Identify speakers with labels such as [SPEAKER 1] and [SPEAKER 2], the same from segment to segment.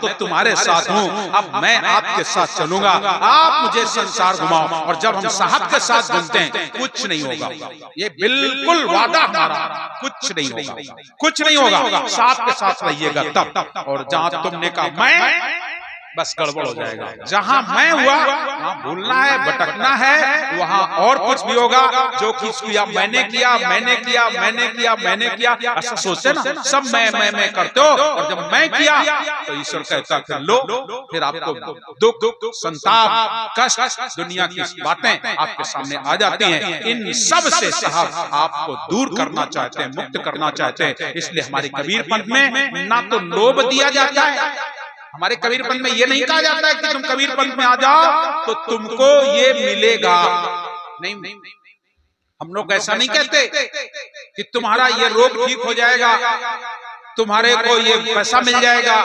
[SPEAKER 1] तो तुम्हारे साथ हूँ, अब मैं आपके साथ चलूंगा, आप मुझे संसार घुमाओ। और जब हम साहब के साथ घूमते हैं कुछ नहीं होगा, ये बिल्कुल वादा हमारा, कुछ नहीं होगा, कुछ नहीं होगा। साहब के साथ रहिएगा तब। और जहां तुमने कहा मैं, बस गड़बड़ हो जाएगा। जहां मैं हुआ वहां भूलना है, भटकना है, वहां और कुछ भी होगा जो कि किया, मैंने किया, मैंने किया, मैंने किया, मैंने किया, ऐसा सोचते ना, सब मैं करते हो। और जब मैं किया तो ईश्वर कहता फिर लो, फिर आपको दुख, संताप, कष्ट, दुनिया की बातें आपके सामने आ जाती हैं। इन सब से साहब आपको दूर करना चाहते हैं, मुक्त करना चाहते हैं। इसलिए हमारे कबीर पंथ में ना तो लोभ दिया जाता है, हमारे कबीर पंथ में ये नहीं कहा जाता है कि तुम कबीर पंथ में आ जाओ तो तुमको ये मिलेगा, नहीं, हम लोग ऐसा नहीं कहते कि तुम्हारा ये रोग ठीक हो जाएगा, तुम्हारे को ये पैसा मिल जाएगा,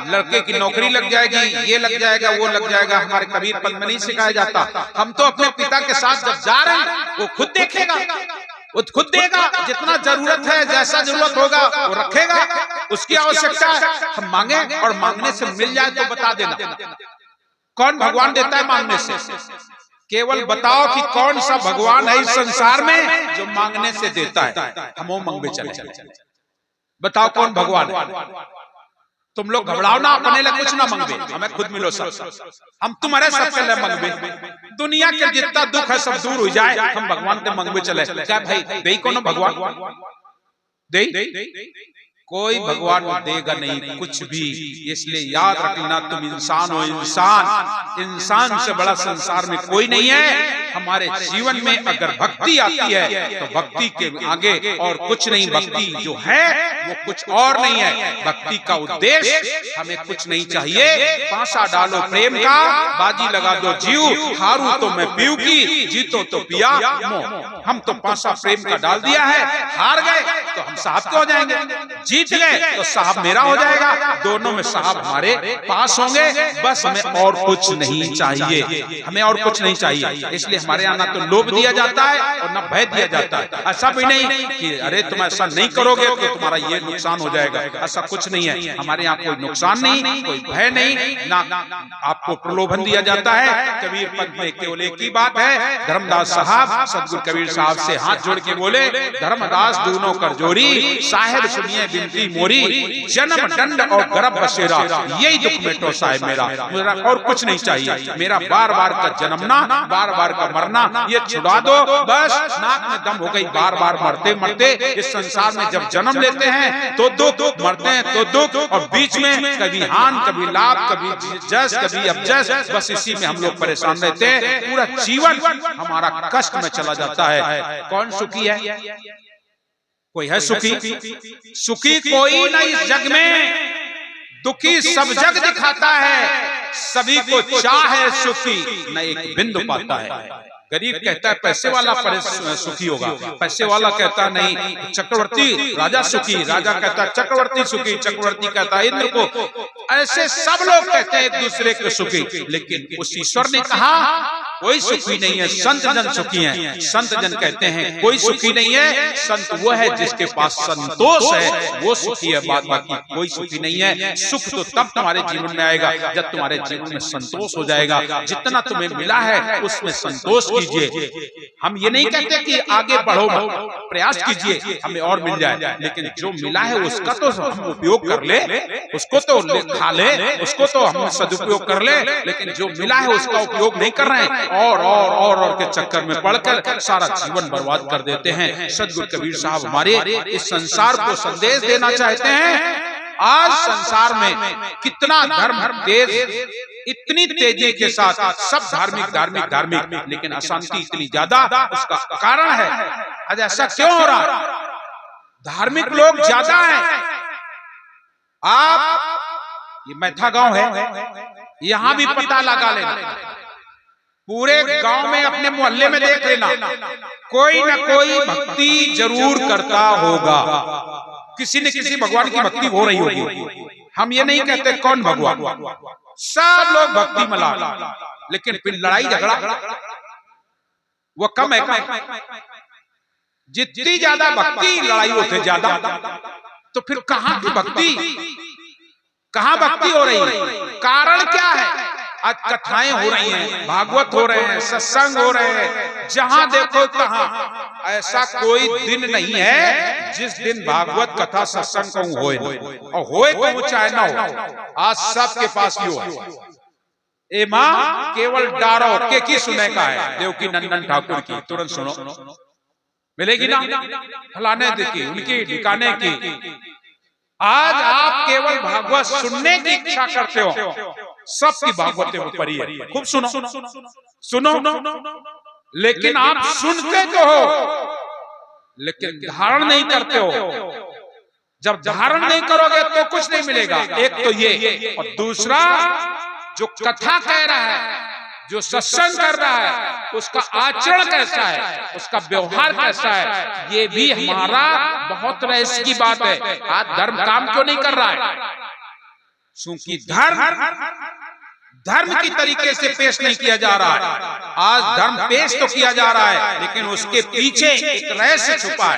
[SPEAKER 1] लड़के की नौकरी लग जाएगी, ये लग जाएगा, वो लग जाएगा। हमारे कबीर पंथ में नहीं सिखाया जाता। हम तो अपने पिता के साथ जब जा रहे हैं वो खुद देखेगा, वो खुद देगा, जितना जरूरत है, जैसा जरूरत होगा वो रखेगा, उसकी आवश्यकता है। हम मांगे और मांगने से मिल जाए तो बता देना। कौन भगवान देता है मांगने से? केवल बताओ कि कौन सा भगवान है इस संसार में जो मांगने से देता है। हम वो मंगवे चले, बताओ कौन भगवान है? तुम लोग घबराओ ना, अपने लिए कुछ ना मंगवे, हमें खुद मिलो सब, हम तुम्हारे सबके लिए मंगवे। दुनिया के जितना दुख है सब दूर हो जाए, हम भगवान के मंगवे चले। क्या भाई दे कौन भगवान? दे कोई भगवान देगा नहीं कुछ भी। इसलिए याद रखना, तुम इंसान हो, इंसान से बड़ा संसार में कोई नहीं है। हमारे जीवन में अगर भक्ति आती है तो भक्ति के आगे और कुछ नहीं, भक्ति जो है वो कुछ और नहीं है। भक्ति का उद्देश्य हमें कुछ नहीं चाहिए। पांसा डालो प्रेम का, बाजी लगा दो जीव, हारू तो मैं पीऊ की, जीतो तो पिया मोह। हम तो पांसा प्रेम का डाल दिया है, हार गए तो हम साहब के हो जाएंगे, जीत गए तो साहब मेरा हो जाएगा। दोनों में साहब हमारे पास होंगे, बस हमें और कुछ नहीं चाहिए, हमें और कुछ नहीं चाहिए। इसलिए हमारे यहाँ ना तो लोभ दिया जाता है और ना भय दिया जाता है। ऐसा भी नहीं कि अरे तुम ऐसा नहीं करोगे तो तुम्हारा ये नुकसान हो जाएगा, ऐसा कुछ नहीं है। हमारे यहाँ कोई नुकसान नहीं, कोई भय नहीं, ना आपको प्रलोभन दिया जाता है। कबीर पंथ में केवल एक ही बात है, धर्मदास साहब सदगुरु कबीर साहब से हाथ जोड़ के बोले, धर्मदास दूनों कर जोरी, साहेब सुनिए बिनती मोरी, जन्म दंड और गर्भ बसेरा, यही दुख मिटो साहेब मेरा और कुछ नहीं चाहिए। मेरा बार बार का जन्मना, बार बार का मरना, ये छुड़ा दो बस। नाक में दम हो गई, बार बार मरते मरते इस संसार में जब जन्म लेते हैं तो दुख, मरते हैं तो दुख, और बीच में कभी हान, कभी लाभ, कभी जस, कभी अपजस, बस इसी में हम लोग परेशान रहते हैं। पूरा जीवन हमारा कष्ट में चला जाता है। कौन सुखी है? कोई है सुखी? सुखी कोई नहीं इस जग में, दुखी सब जग दिखाता है। सभी को चाहे सुखी न एक बिंदु पाता है। गरीब कहता है पैसे वाला सुखी होगा, पैसे वाला कहता नहीं चक्रवर्ती राजा सुखी, राजा कहता है चक्रवर्ती सुखी, चक्रवर्ती कहता है इंद्र को। ऐसे सब लोग कहते हैं एक दूसरे के सुखी, लेकिन उस ईश्वर ने कहा कोई सुखी नहीं है, संत जन सुखी हैं। संत जन कहते हैं कोई सुखी नहीं है, संत वो है जिसके पास संतोष है, वो सुखी है, बात बाकी कोई सुखी नहीं है। सुख तो तब तुम्हारे जीवन में आएगा जब तुम्हारे जीवन में संतोष हो जाएगा। जितना तुम्हें मिला है उसमें संतोष कीजिए। हम ये नहीं कहते कि आगे बढ़ो, प्रयास कीजिए हमें और मिल जाए, लेकिन जो मिला है उसका तो हम उपयोग कर ले, उसको तो खा ले, उसको तो हम सदुपयोग कर ले, लेकिन जो मिला है उसका उपयोग नहीं कर रहे हैं और के चक्कर में पड़कर सारा जीवन बर्बाद कर देते हैं। सदगुरु कबीर साहब हमारे इस संसार को संदेश देना चाहते हैं। आज संसार में कितना धर्म तेज, इतनी तेजी के साथ सब धार्मिक, लेकिन अशांति इतनी ज्यादा, उसका कारण है आज ऐसा क्यों हो रहा? धार्मिक लोग ज्यादा हैं। आप ये मैथा गांव है, यहां भी पता लगा लेना, पूरे गांव में अपने मोहल्ले में देख लेना, कोई न कोई भक्ति जरूर करता होगा, किसी न किसी भगवान की भक्ति हो रही होगी। हम ये नहीं कहते कौन भगवान, सब लोग भक्ति मना, लेकिन फिर लड़ाई झगड़ा वो कम है। जितनी ज्यादा भक्ति लड़ाई होते ज्यादा, तो फिर कहां की भक्ति? कहां भक्ति हो रही है? कारण क्या है? आज कथाएं हो रही हैं, भागवत हो रहे हैं, सत्संग हो रहे हैं, जहां देखो तहां। ऐसा कोई दिन नहीं है जिस दिन भागवत कथा सत्संग कहूं होए ना, और होए तो चाहे ना हो। आज सबके पास यो है। ए माँ केवल डारो के की सुने का है, देवकी नंदन ठाकुर की, तुरंत सुनो मिलेगी ना, फलाने की, उनकी ठिकाने की। आज आप केवल भागवत सुनने की इच्छा करते हो, सबकी भागवत में पड़ी है, खूब सुनो सुनो, लेकिन आप सुनते तो हो लेकिन धारण नहीं करते हो। जब धारण नहीं करोगे तो कुछ नहीं मिलेगा। एक तो ये, और दूसरा जो कथा कह रहा है, जो सत्संग कर रहा है, उसका आचरण कैसा है, उसका व्यवहार कैसा है, ये भी हमारा बहुत रहस्य की बात है। आज धर्म काम क्यों नहीं कर रहा है? क्योंकि धर्म की तरीके से पेश नहीं किया जा रहा है। आज धर्म पेश तो किया जा रहा है, लेकिन उसके पीछे एक रहस्य छुपा है।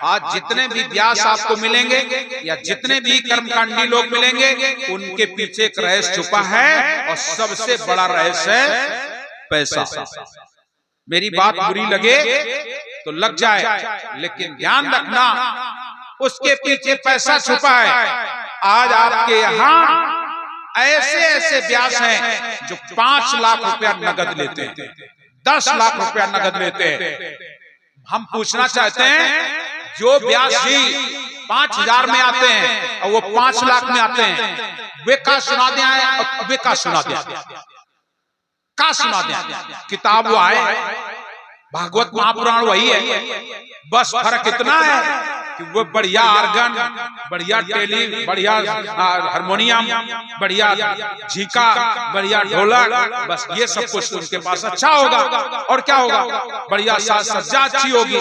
[SPEAKER 1] आज जितने भी व्यास आपको मिलेंगे या जितने भी कर्मकांडी लोग मिलेंगे, उनके पीछे एक रहस्य छुपा है, और सबसे बड़ा रहस्य है पैसा। मेरी बात बुरी लगे तो लग जाए, लेकिन ध्यान रखना उसके पीछे पैसा छुपा है। आज आपके यहाँ ऐसे ऐसे व्यास हैं जो 5 लाख रुपया नगद लेते हैं, 10 लाख रुपया नगद लेते हैं। हम पूछना चाहते हैं, जो व्यास जी 5,000 में आते हैं और वो 5 लाख में आते हैं, वे का सुना दे आए और वे का सुना दे, का सुना दे। किताब वो आए, भागवत महापुराण वही है, बस फर्क इतना है कि वो बढ़िया आर्गन, बढ़िया टेली, बढ़िया हारमोनियम, बढ़िया झीका, बढ़िया ढोलक, बस ये सब कुछ उनके पास अच्छा होगा। और क्या होगा? बढ़िया साज सज्जा अच्छी होगी।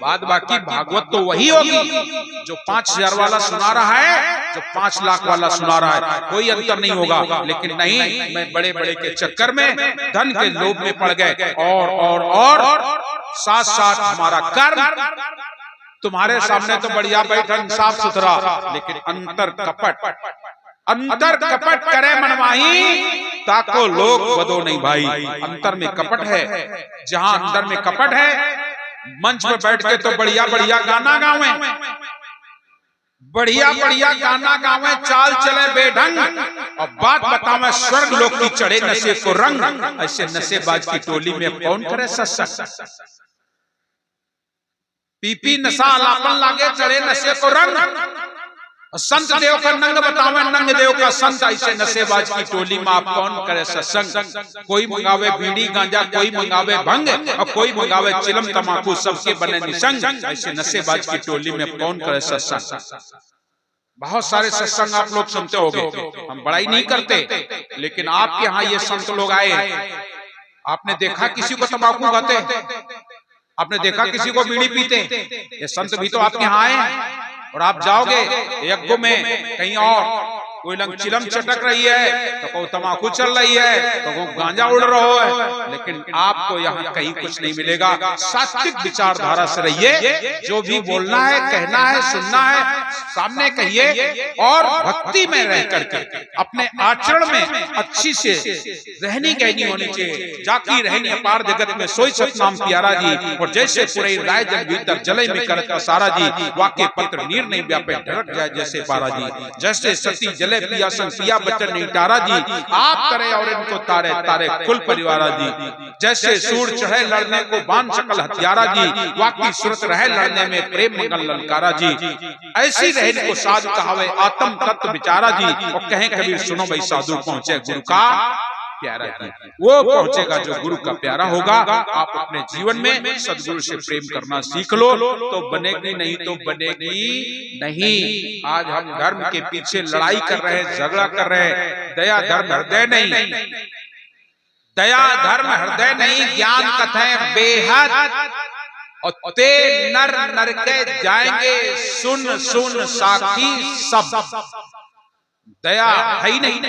[SPEAKER 1] बाद बाकी भागवत तो वही होगी जो 5,000 वाला सुना रहा है, जो 5 लाख वाला सुना रहा है, कोई अंतर नहीं होगा। लेकिन नहीं, मैं बड़े बड़े के चक्कर में, धन के लोभ में पड़ गए, और साथ साथ हमारा कर्म तुम्हारे सामने तो बढ़िया बैठन साफ सुथरा, लेकिन अंतर कपट करे मनमाही, ताको लोग बदो नहीं भाई। अंतर में कपट है। जहां अंदर में कपट है, मंच पे बैठ के तो बढ़िया बढ़िया गाना गावे, बढ़िया बढ़िया गाना गावे, चाल चले बेढंग, और बात बतावे स्वर्ग लोक की चढ़े नशे को रंग। ऐसे नशेबाज की टोली में कौन करे सत्संग? पीपी नशा लापन लागे, चढ़े नशे को रंग, संत देव का नंग बतावे नंग देव का संत। ऐसे नशेबाज की टोली में आप कौन करे सत्संग? कोई मंगावे बीड़ी गांजा, कोई मंगावे भंग, और कोई मंगावे चिलम तमाकू, सबके बने निसंग। ऐसे नशेबाज की टोली में कौन करे सत्संग? बहुत सारे सत्संग आप लोग सुनते होंगे, हम बड़ाई नहीं करते, लेकिन आपके यहाँ ये संत लोग आए, आपने देखा किसी को तंबाकू खाते? आपने देखा किसी को बीड़ी पीते? ये संत भी तो आपके यहाँ आए। और आप जाओगे यज्ञ में कहीं और, कोई लंग चिलम चटक रही है, तो कोई तमाकू चल रही है, तो कोई गांजा उड़ रहा है, लेकिन आपको यहाँ कहीं कुछ नहीं मिलेगा। सात्विक विचारधारा से रहिए, जो भी बोलना है, कहना है, सुनना है, सामने कहिए, और भक्ति में रह करके अपने आचरण में अच्छी से रहनी कहनी होनी चाहिए। जाकी रहनी अपार जगत में सोई सतनाम प्यारा जी, और जैसे पूरे राय जग भीतर जले में करता सारा जी, वाक्य पत्र नीर नहीं व्यापे ढरक जाए जैसे पारा जी, जैसे सती जले पिया संग पिया बचन नहीं टारा जी, आप करे और इनको तारे तारे कुल परिवारा जी, जैसे सूर चढ़े लड़ने को बांध सकल हथियारा जी, वाकी सुरत रहे लड़ने में प्रेम मंगल ललकारा जी। ऐसी रहन को साधु कहावे आत्म तत्व विचारा जी, और कहें कबीर सुनो भाई साधु पहुंचे गुरु का प्यारा जी। वो पहुंचेगा जो गुरु का प्यारा होगा। आप अपने जीवन में सदगुरु से प्रेम करना सीख लो, तो बनेगी, नहीं तो बनेगी नहीं। आज हम धर्म के पीछे लड़ाई कर रहे हैं, झगड़ा कर रहे हैं। दया धर्म हृदय नहीं, दया धर्म हृदय नहीं, ज्ञान कथें बेहद, और ते नर नर के जाएंगे सुन सुन साखी सब। दया है ही नहीं,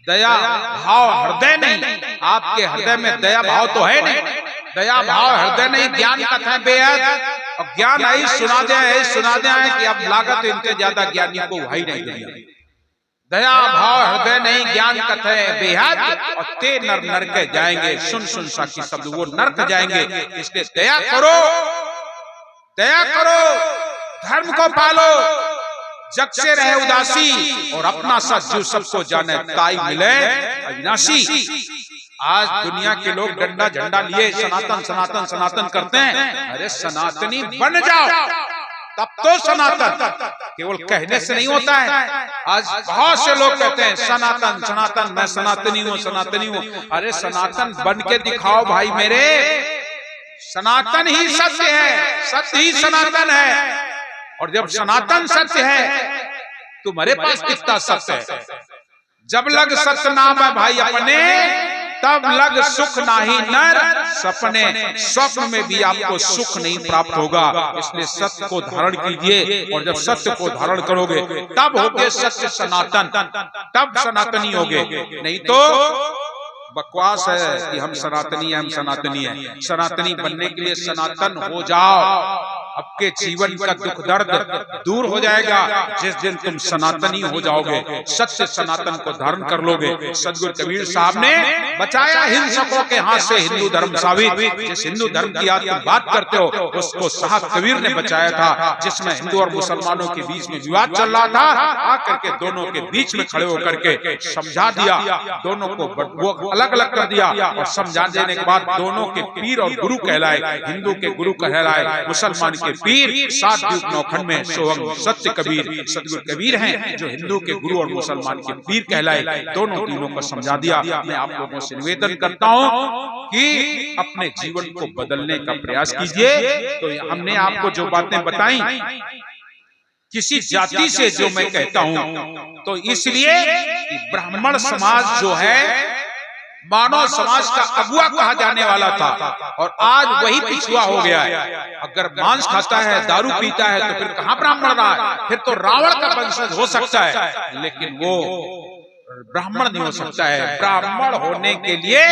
[SPEAKER 1] दया भाव हृदय नहीं। आपके हृदय में दया भाव तो है नहीं, दया भाव हृदय नहीं। ज्ञान कथें बेहद, और ज्ञान आई सुना दे कि अब लागत इनके ज्यादा ज्ञानी को है नहीं दुनिया। दया भाव हृदय नहीं ज्ञान कथे बेहद, और ते नर नरक जाएंगे। सुन सुन साखी शब्द, वो नरक जाएंगे। इसलिए दया करो, दया करो, धर्म को पालो, जग से रहे उदासी, और अपना सच जो सबको जाने ताई मिले अविनाशी। आज दुनिया के लोग डंडा झंडा लिए सनातन सनातन सनातन करते हैं। अरे सनातनी बन जाओ, तब तो सनातन। केवल कहने से नहीं होता है। आज बहुत से लोग कहते हैं सनातन सनातन, मैं सनातनी हूँ सनातनी हूँ। अरे सनातन बन के दिखाओ भाई मेरे। सनातन ही सत्य है, सत्य ही सनातन है। और जब सनातन सत्य है, तुम्हारे पास कितना सत्य है। जब लग सत्य नाम है भाई अपने, तब लग सुख नाही नर सपने। स्वप्न में भी आपको सुख नहीं प्राप्त होगा। इसलिए सत्य को धारण कीजिए, और जब सत्य को धारण करोगे तब होगे सत्य सनातन, तब सनातनी होगे। नहीं तो बकवास है कि हम सनातनी हैं, हम सनातनी हैं। सनातनी बनने के लिए सनातन हो जाओ, आपके जीवन का दुख दर्द दूर हो जाएगा। जिस दिन तुम सनातनी हो जाओगे, सत्य सनातन को धारण कर लोगे। सदगुरु कबीर साहब ने बचाया हिंसकों के हाथ से हिंदू धर्म साबित। जिस हिंदू धर्म की आज तुम बात करते हो, उसको साहब कबीर ने बचाया था, जिसमें हिंदू और मुसलमानों के बीच में विवाद चल रहा था। आकर के दोनों के बीच में खड़े होकर के समझा दिया, दोनों को वो अलग अलग कर दिया। और समझा देने के बाद दोनों के पीर और गुरु कहलाए। हिंदू के गुरु कहलाए, मुसलमान के पीर। 7 द्वीप नौखंड में सोहंग सत्य कबीर सदगुरु कबीर हैं, जो हिंदू के गुरु और मुसलमान के पीर कहलाए। दोनों तीनों को समझा दिया। मैं आप लोगों से निवेदन करता हूं कि अपने जीवन को बदलने का प्रयास कीजिए। तो हमने आपको जो बातें बताई, किसी जाति से जो मैं कहता हूं, तो इसलिए ब्राह्मण समाज जो है मानव समाज का अगुआ कहा जाने वाला था, और आज वही पिछुआ हो गया है। अगर मांस खाता है, दारू पीता है, तो फिर कहां ब्राह्मण रहा है? फिर तो रावण का वंशज हो सकता है, लेकिन वो ब्राह्मण नहीं हो सकता है। ब्राह्मण होने के लिए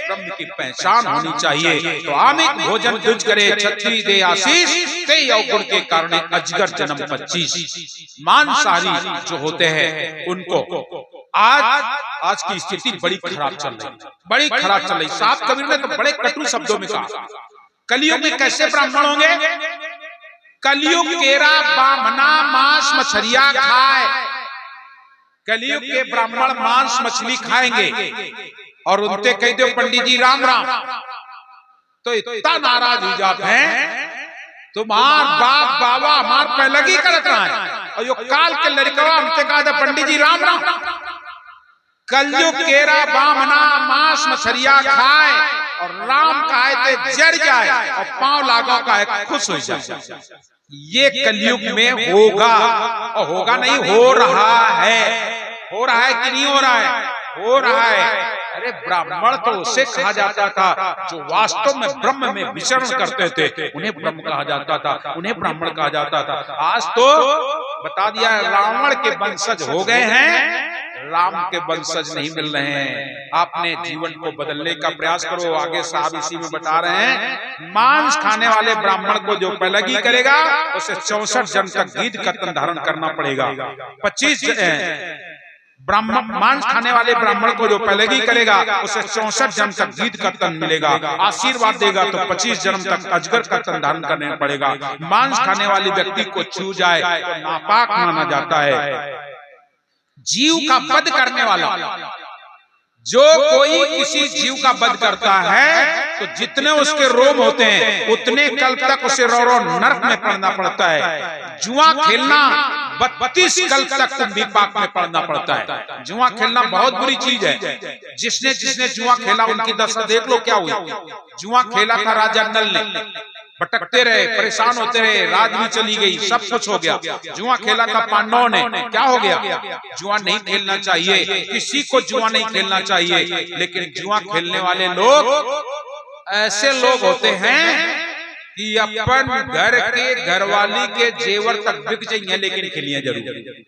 [SPEAKER 1] ब्रह्म की पहचान होनी चाहिए। तो आमिक भोजन तुझ करे, छत्री दे आशीष, ते अवगुण के कारण अजगर जन्म 25। मांसाहारी जो होते हैं उनको आज की स्थिति बड़ी खराब चल रही, बड़ी खराब चल रही। साहब कबीर ने तो बड़े कटु शब्दों में कहा, कलयुग में कैसे ब्राह्मण होंगे? कलयुग केरा बामना मांस मछलियां खाए। कलयुग के ब्राह्मण मांस मछली खाएंगे, और उनसे कह दो पंडित जी राम राम, तो इतना नाराज हो जाते हैं, तुम्हार बाप बाबा हमार पहलगी करत रहा है, और यो काल के लड़कवा हमसे कहा था पंडित जी राम राम। कलयुग केरा बामना मांस मछलियां खाए, और राम कहे थे जड़ जाए, और पांव लागो का खुश हो जाए। ये कलयुग में होगा, और होगा नहीं, हो रहा है। हो रहा है कि नहीं हो रहा है? हो रहा है। अरे ब्राह्मण तो उसे कहा जाता था जो वास्तव में ब्रह्म में विचरण करते थे, उन्हें ब्रह्म कहा जाता था, उन्हें ब्राह्मण कहा जाता था। आज तो बता दिया रावण के वंशज हो गए हैं, राम के वंशज नहीं मिल रहे हैं। आपने जीवन को बदलने का प्रयास करो। आगे साहब इसी में बता रहे हैं, मांस खाने वाले ब्राह्मण को जो पहलगी करेगा, उसे 64 जन्म तक गीध कर्तन धारण करना पड़ेगा। 25 मांस खाने वाले ब्राह्मण को जो पहलगी करेगा, उसे 64 जन्म तक गीध कर्तन मिलेगा। आशीर्वाद देगा तो 25 जन्म तक अजगर कर्तन धारण करना पड़ेगा। मांस खाने वाले व्यक्ति को छू जाए तो नापाक माना जाता है। जीव का वध करने वाला, जो कोई किसी जीव का वध करता है, तो जितने उसके रोम होते हैं उतने कल्प तक उसे रो रो नरक में पड़ना पड़ता है। जुआ खेलना 32 कल्प तक विपाक में पड़ना पड़ता है। जुआ खेलना बहुत बुरी चीज है। जिसने जिसने जुआ खेला उनकी दशा देख लो क्या हुई। जुआ खेला था राजा नल ने, भटकते रहे, परेशान होते रहे, रात भी चली गई, सब कुछ हो गया। जुआ खेला था पांडवों ने, क्या हो गया? जुआ नहीं खेलना चाहिए, किसी को जुआ नहीं खेलना चाहिए। लेकिन जुआ खेलने वाले लोग ऐसे लोग होते हैं कि अपन घर के घरवाली के जेवर तक बिक जाएंगे, लेकिन खेलिए जरूर।